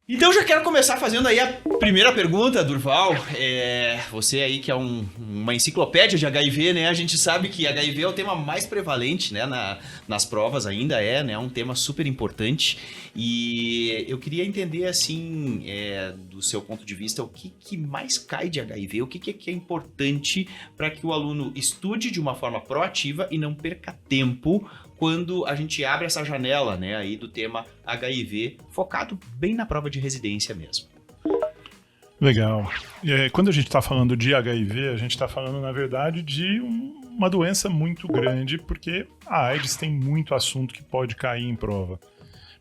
Então já quero começar fazendo aí a primeira pergunta, Durval. Você aí que é uma enciclopédia de HIV, né? A gente sabe que HIV é o tema mais prevalente, né? Nas provas ainda né? Um tema super importante. E eu queria entender, assim, do seu ponto de vista, o que mais cai de HIV, o que é importante para que o aluno estude de uma forma proativa e não perca tempo quando a gente abre essa janela, né, aí do tema HIV, focado bem na prova de residência mesmo. Legal. Quando a gente está falando de HIV, a gente está falando, na verdade, de uma doença muito grande, porque a AIDS tem muito assunto que pode cair em prova.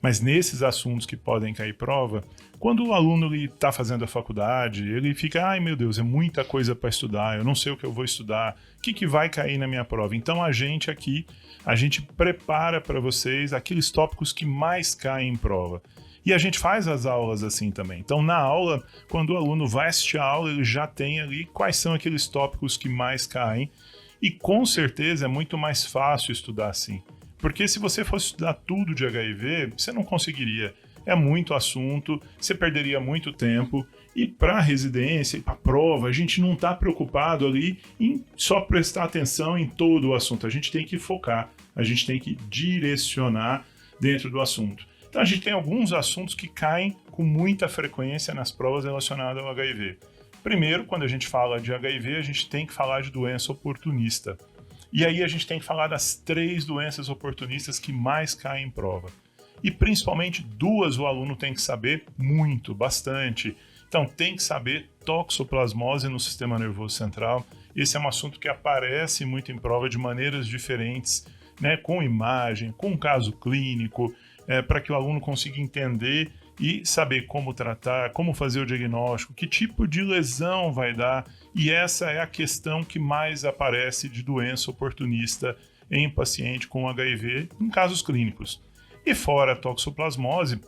Mas nesses assuntos que podem cair em prova, quando o aluno está fazendo a faculdade, ele fica, ai meu Deus, é muita coisa para estudar, eu não sei o que eu vou estudar, o que vai cair na minha prova? Então a gente aqui, a gente prepara para vocês aqueles tópicos que mais caem em prova. E a gente faz as aulas assim também. Então, na aula, quando o aluno vai assistir a aula, ele já tem ali quais são aqueles tópicos que mais caem. E com certeza é muito mais fácil estudar assim. Porque se você fosse estudar tudo de HIV, você não conseguiria. É muito assunto, você perderia muito tempo. E para a residência e para a prova, a gente não está preocupado ali em só prestar atenção em todo o assunto. A gente tem que focar, a gente tem que direcionar dentro do assunto. Então a gente tem alguns assuntos que caem com muita frequência nas provas relacionadas ao HIV. Primeiro, quando a gente fala de HIV, a gente tem que falar de doença oportunista. E aí a gente tem que falar das 3 doenças oportunistas que mais caem em prova. E principalmente 2 o aluno tem que saber muito, bastante. Então tem que saber toxoplasmose no sistema nervoso central. Esse é um assunto que aparece muito em prova de maneiras diferentes, né, com imagem, com caso clínico, para que o aluno consiga entender e saber como tratar, como fazer o diagnóstico, que tipo de lesão vai dar. E essa é a questão que mais aparece de doença oportunista em paciente com HIV em casos clínicos. E fora a toxoplasmose,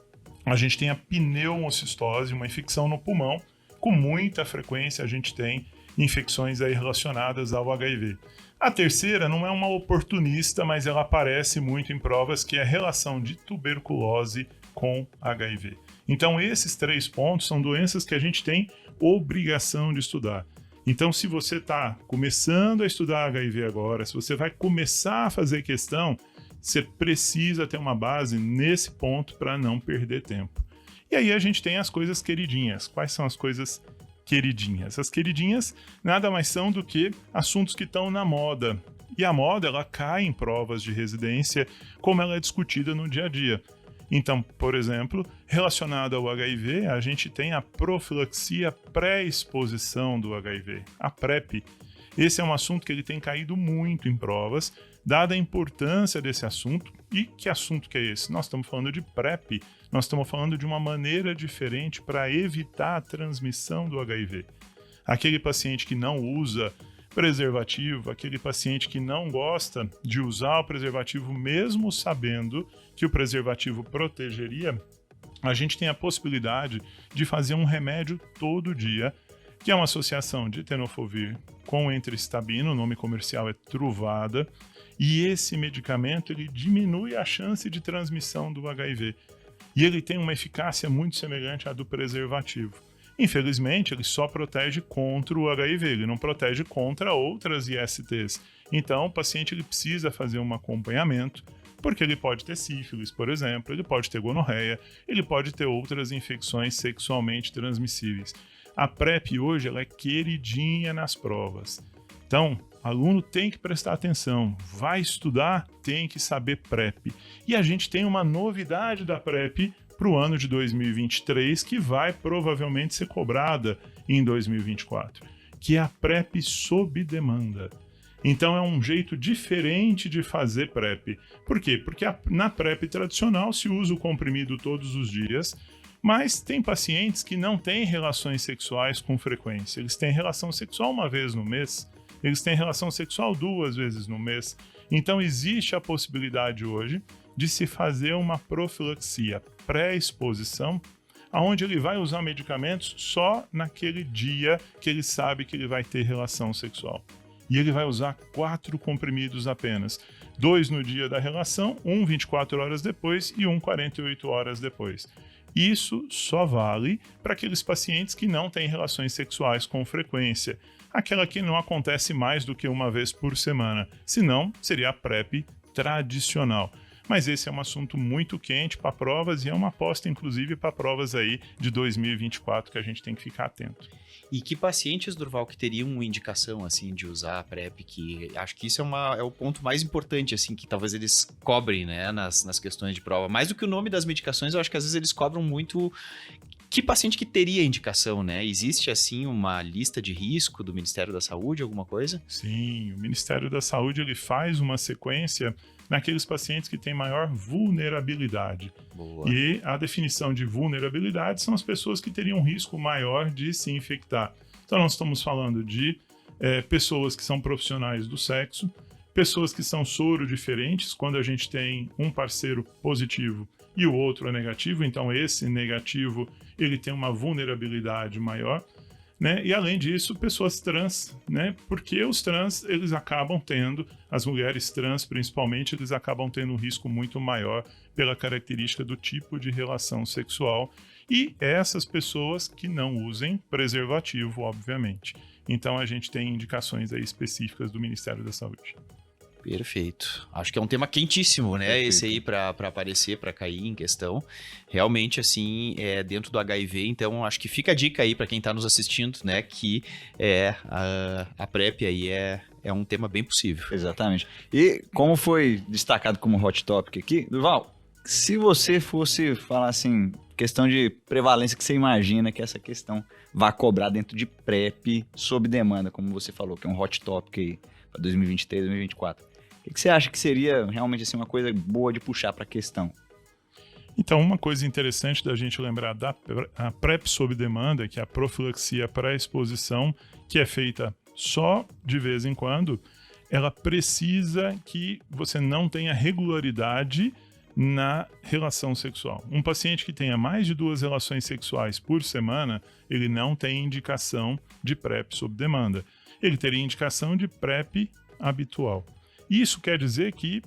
a gente tem a pneumocistose, uma infecção no pulmão. Com muita frequência a gente tem infecções aí relacionadas ao HIV. A terceira não é uma oportunista, mas ela aparece muito em provas, que é a relação de tuberculose com HIV. Então esses 3 pontos são doenças que a gente tem obrigação de estudar. Então se você está começando a estudar HIV agora, se você vai começar a fazer questão, você precisa ter uma base nesse ponto para não perder tempo. E aí a gente tem as coisas queridinhas. Quais são as coisas queridinhas? As queridinhas nada mais são do que assuntos que estão na moda. E a moda, ela cai em provas de residência, como ela é discutida no dia a dia. Então, por exemplo, relacionado ao HIV, a gente tem a profilaxia pré-exposição do HIV, a PrEP. Esse é um assunto que ele tem caído muito em provas, dada a importância desse assunto. E que assunto que é esse? Nós estamos falando de PrEP, nós estamos falando de uma maneira diferente para evitar a transmissão do HIV. Aquele paciente que não usa preservativo, aquele paciente que não gosta de usar o preservativo, mesmo sabendo que o preservativo protegeria, a gente tem a possibilidade de fazer um remédio todo dia, que é uma associação de tenofovir com entericidabina, o nome comercial é Truvada, e esse medicamento ele diminui a chance de transmissão do HIV. E ele tem uma eficácia muito semelhante à do preservativo. Infelizmente, ele só protege contra o HIV, ele não protege contra outras ISTs. Então, o paciente ele precisa fazer um acompanhamento, porque ele pode ter sífilis, por exemplo, ele pode ter gonorreia, ele pode ter outras infecções sexualmente transmissíveis. A PrEP hoje ela é queridinha nas provas. Então, aluno tem que prestar atenção, vai estudar, tem que saber PrEP. E a gente tem uma novidade da PrEP para o ano de 2023, que vai provavelmente ser cobrada em 2024, que é a PrEP sob demanda. Então é um jeito diferente de fazer PrEP. Por quê? Porque na PrEP tradicional se usa o comprimido todos os dias, mas tem pacientes que não têm relações sexuais com frequência. Eles têm relação sexual uma vez no mês, eles têm relação sexual 2 vezes no mês. Então existe a possibilidade hoje de se fazer uma profilaxia pré-exposição, onde ele vai usar medicamentos só naquele dia que ele sabe que ele vai ter relação sexual. E ele vai usar 4 comprimidos apenas. 2 no dia da relação, um 24 horas depois e um 48 horas depois. Isso só vale para aqueles pacientes que não têm relações sexuais com frequência, aquela que não acontece mais do que uma vez por semana, senão seria a PrEP tradicional. Mas esse é um assunto muito quente para provas e é uma aposta, inclusive, para provas aí de 2024 que a gente tem que ficar atento. E que pacientes, Durval, que teriam indicação, assim, de usar a PrEP, que acho que isso é o ponto mais importante, assim, que talvez eles cobrem, né, nas questões de prova. Mais do que o nome das medicações, eu acho que às vezes eles cobram muito que paciente que teria indicação, né? Existe, assim, uma lista de risco do Ministério da Saúde, alguma coisa? Sim, o Ministério da Saúde ele faz uma sequência naqueles pacientes que têm maior vulnerabilidade. Boa. E a definição de vulnerabilidade são as pessoas que teriam um risco maior de se infectar. Então, nós estamos falando de pessoas que são profissionais do sexo, pessoas que são soro diferentes, quando a gente tem um parceiro positivo e o outro é negativo, então esse negativo ele tem uma vulnerabilidade maior, né? E além disso, pessoas trans, né? Porque os trans, eles acabam tendo, as mulheres trans principalmente, eles acabam tendo um risco muito maior pela característica do tipo de relação sexual e essas pessoas que não usem preservativo, obviamente. Então a gente tem indicações aí específicas do Ministério da Saúde. Perfeito. Acho que é um tema quentíssimo, né? Perfeito. Esse aí para aparecer, para cair em questão. Realmente, assim, dentro do HIV, então acho que fica a dica aí para quem está nos assistindo, né? Que a PrEP aí é um tema bem possível. Exatamente. E como foi destacado como hot topic aqui, Durval, se você fosse falar assim, questão de prevalência que você imagina que essa questão vai cobrar dentro de PrEP sob demanda, como você falou, que é um hot topic aí para 2023, 2024. O que você acha que seria realmente assim, uma coisa boa de puxar para a questão? Então, uma coisa interessante da gente lembrar a PrEP sob demanda, que é a profilaxia pré-exposição, que é feita só de vez em quando, ela precisa que você não tenha regularidade na relação sexual. Um paciente que tenha mais de 2 relações sexuais por semana, ele não tem indicação de PrEP sob demanda. Ele teria indicação de PrEP habitual. Isso quer dizer que,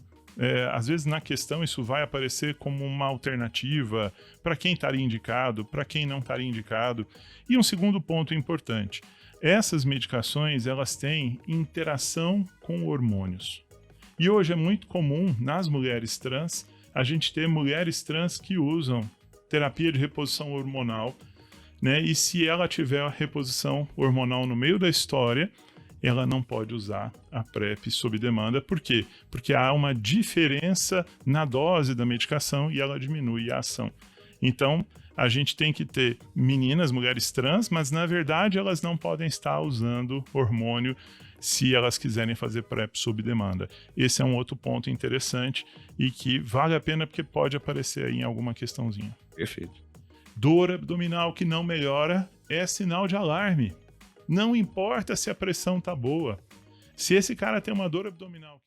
às vezes, na questão, isso vai aparecer como uma alternativa para quem estaria indicado, para quem não estaria indicado. E um segundo ponto importante, essas medicações, elas têm interação com hormônios. E hoje é muito comum, nas mulheres trans, a gente ter mulheres trans que usam terapia de reposição hormonal, né? E se ela tiver a reposição hormonal no meio da história, ela não pode usar a PrEP sob demanda. Por quê? Porque há uma diferença na dose da medicação e ela diminui a ação. Então, a gente tem que ter meninas, mulheres trans, mas na verdade elas não podem estar usando hormônio se elas quiserem fazer PrEP sob demanda. Esse é um outro ponto interessante e que vale a pena porque pode aparecer aí em alguma questãozinha. Perfeito. Dor abdominal que não melhora é sinal de alarme. Não importa se a pressão tá boa. Se esse cara tem uma dor abdominal